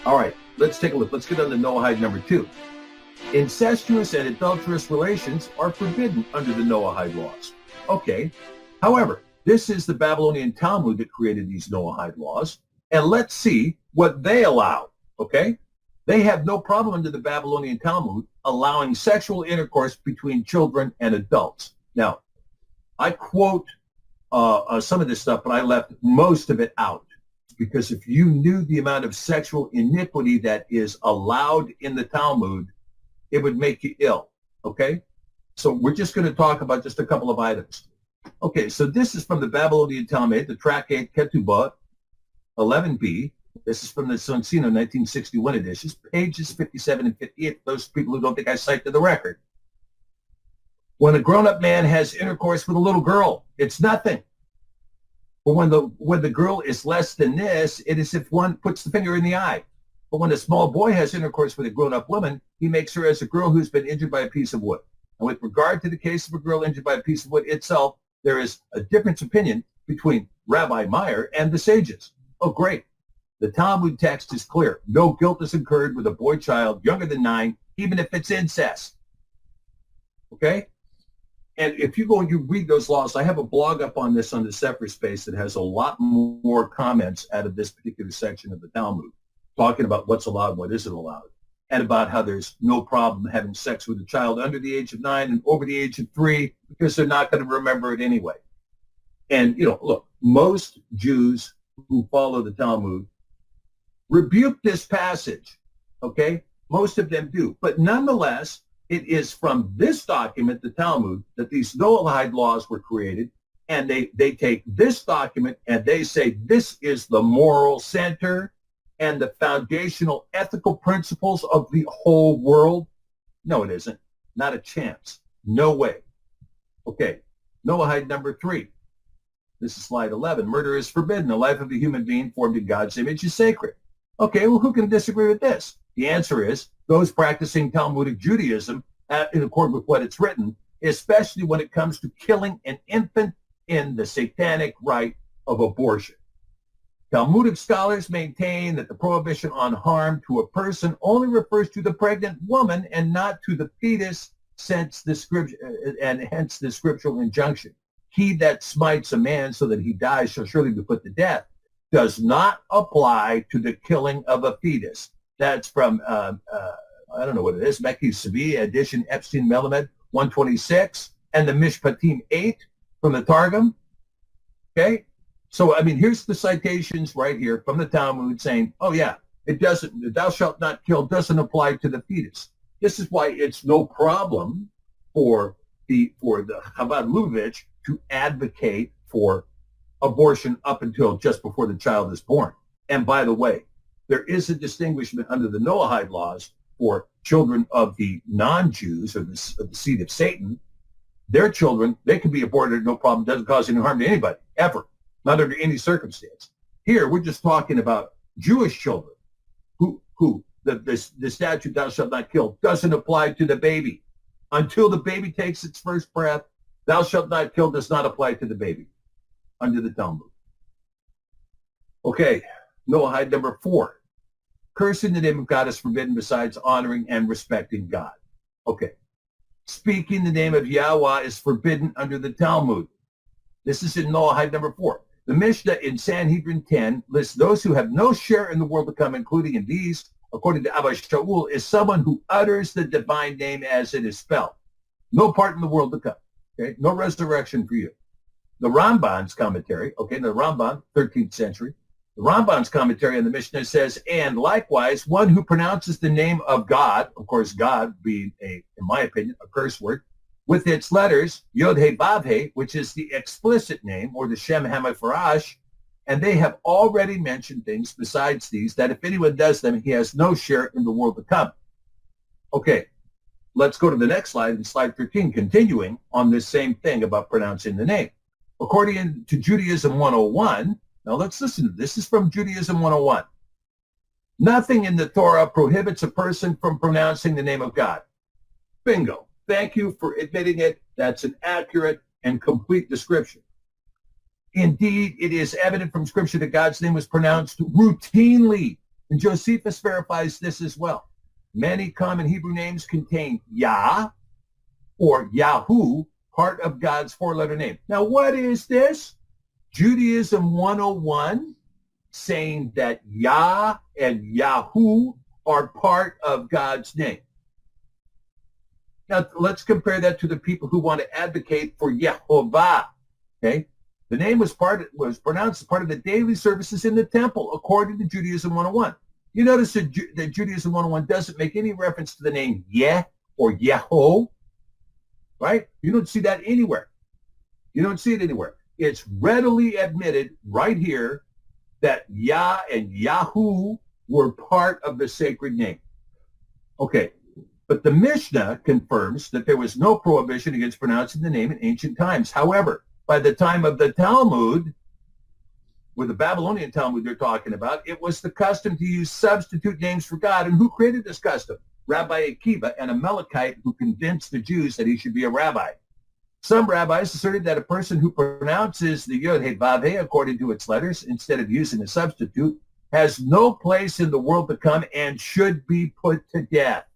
All right, let's take a look. Let's get on to Noahide number 2. Incestuous and adulterous relations are forbidden under the Noahide laws. Okay, however, this is the Babylonian Talmud that created these Noahide laws, and let's see what they allow, okay? They have no problem under the Babylonian Talmud allowing sexual intercourse between children and adults. Now, I quote some of this stuff, but I left most of it out because if you knew the amount of sexual iniquity that is allowed in the Talmud, it would make you ill, okay? So we're just going to talk about just a couple of items. Okay, so this is from the Babylonian Talmud, the Tractate Ketubah 11b. This is from the Sonsino 1961 editions, pages 57 and 58, for those people who don't think I cite to the record. When a grown-up man has intercourse with a little girl, it's nothing. But when the girl is less than this, it is if one puts the finger in the eye. But when a small boy has intercourse with a grown-up woman, he makes her as a girl who's been injured by a piece of wood. And with regard to the case of a girl injured by a piece of wood itself, there is a difference of opinion between Rabbi Meyer and the sages. Oh, great. The Talmud text is clear. No guilt is incurred with a boy child younger than 9, even if it's incest. Okay? And if you go and you read those laws, I have a blog up on this on the Sefer Space that has a lot more comments out of this particular section of the Talmud, talking about what's allowed and what isn't allowed, and about how there's no problem having sex with a child under the age of 9 and over the age of 3 because they're not going to remember it anyway. And, you know, look, most Jews who follow the Talmud rebuke this passage, okay? Most of them do. But nonetheless, it is from this document, the Talmud, that these Noahide laws were created, and they take this document and they say this is the moral center and the foundational ethical principles of the whole world. No, it isn't. Not a chance. No way. Okay, Noahide number 3. This is slide 11. Murder is forbidden. The life of a human being formed in God's image is sacred. Okay, well, who can disagree with this? The answer is those practicing Talmudic Judaism in accord with what it's written, especially when it comes to killing an infant in the satanic rite of abortion. Talmudic scholars maintain that the prohibition on harm to a person only refers to the pregnant woman and not to the fetus, since the scripture, and hence the scriptural injunction. He that smites a man so that he dies shall surely be put to death, does not apply to the killing of a fetus. That's from, I don't know what it is, Mekhi Savi, edition Epstein Melamed 126, and the Mishpatim 8 from the Targum. Okay? So, I mean, here's the citations right here from the Talmud saying, oh yeah, it doesn't, thou shalt not kill doesn't apply to the fetus. This is why it's no problem for the Chabad Lubavitch to advocate for abortion up until just before the child is born. And by the way, there is a distinguishment under the Noahide laws for children of the non-Jews or the seed of Satan. Their children, they can be aborted, no problem, doesn't cause any harm to anybody, ever, not under any circumstance. Here, we're just talking about Jewish children who the statute, thou shalt not kill, doesn't apply to the baby. Until the baby takes its first breath, thou shalt not kill does not apply to the baby under the Talmud. Okay, Noahide number 4. Cursing the name of God is forbidden besides honoring and respecting God. Okay. Speaking the name of Yahweh is forbidden under the Talmud. This is in Noahide number 4. The Mishnah in Sanhedrin 10 lists those who have no share in the world to come, including in these, according to Abba Shaul, is someone who utters the divine name as it is spelled. No part in the world to come. Okay? No resurrection for you. The Ramban's commentary, okay, the Ramban, 13th century, the Ramban's commentary on the Mishnah says, and likewise, one who pronounces the name of God, of course, God being in my opinion, a curse word, with its letters, Yod He Vav He, which is the explicit name, or the Shem HaMefarash, and they have already mentioned things besides these that if anyone does them, he has no share in the world to come. Okay, let's go to the next slide, in slide 13, continuing on this same thing about pronouncing the name. According to Judaism 101, now let's listen to this. This is from Judaism 101. Nothing in the Torah prohibits a person from pronouncing the name of God. Bingo. Thank you for admitting it. That's an accurate and complete description. Indeed, it is evident from Scripture that God's name was pronounced routinely And Josephus verifies this as well. Many common Hebrew names contain Yah or Yahu, part of God's four-letter name. Now, what is this? Judaism 101, saying that Yah and Yahu are part of God's name. Now, let's compare that to the people who want to advocate for Yehovah. Okay? The name was pronounced as part of the daily services in the temple, according to Judaism 101. You notice that Judaism 101 doesn't make any reference to the name Yeh or Yeho, right? You don't see that anywhere. You don't see it anywhere. It's readily admitted right here that Yah and Yahu were part of the sacred name. Okay, but the Mishnah confirms that there was no prohibition against pronouncing the name in ancient times. However, by the time of the Talmud, with the Babylonian Talmud they're talking about, it was the custom to use substitute names for God. And who created this custom? Rabbi Akiva, an Amalekite who convinced the Jews that he should be a rabbi. Some rabbis asserted that a person who pronounces the Yod-Heh-Vav-Heh according to its letters instead of using a substitute has no place in the world to come and should be put to death.